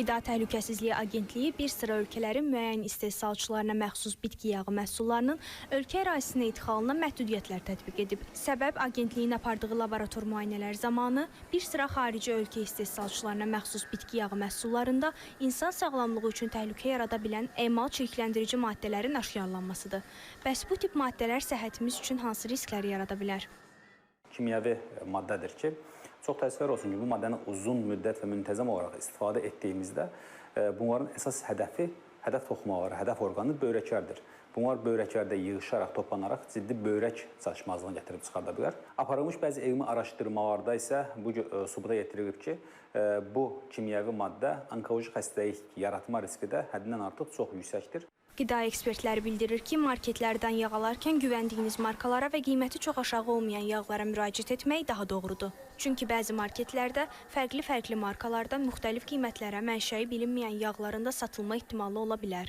Qida Təhlükəsizliyi Agentliyi bir sıra ölkələrin müəyyən istehsalçılarına məxsus bitki yağı məhsullarının ölkə ərazisinə idxalına məhdudiyyətlər tətbiq edib. Səbəb agentliyin apardığı laborator müayinələr zamanı bir sıra xarici ölkə istehsalçılarına məxsus bitki yağı məhsullarında insan sağlamlığı üçün təhlükə yarada bilən emal çirkləndirici maddələrin aşkarlanmasıdır. Bəs bu tip maddələr səhhətimiz üçün hansı riskləri yarada bilər? Kimyəvi maddədir ki, çox təəssüflər olsun ki, bu maddəni uzun müddət və müntəzəm olaraq istifadə etdiyimizdə bunların əsas hədəf toxumaları, hədəf orqanı böyrəklərdir. Bunlar böyrəklərdə yığışaraq, toplanaraq ciddi böyrək çatışmazlığına gətirib çıxarda bilər. Aparılmış bəzi elmi araşdırmalarda isə bu sübuta yetirilib ki, bu kimyəvi maddə onkoloji xəstəlik yaratma riski də həddindən artıq çox yüksəkdir. Qida ekspertləri bildirir ki, marketlərdən yağ alarkən güvəndiyiniz markalara və qiyməti çox aşağı olmayan yağlara müraciət etmək daha doğrudur. Çünki bəzi marketlərdə fərqli markalarda müxtəlif qiymətlərə mənşəyi bilinməyən yağların da satılma ehtimalı ola bilər.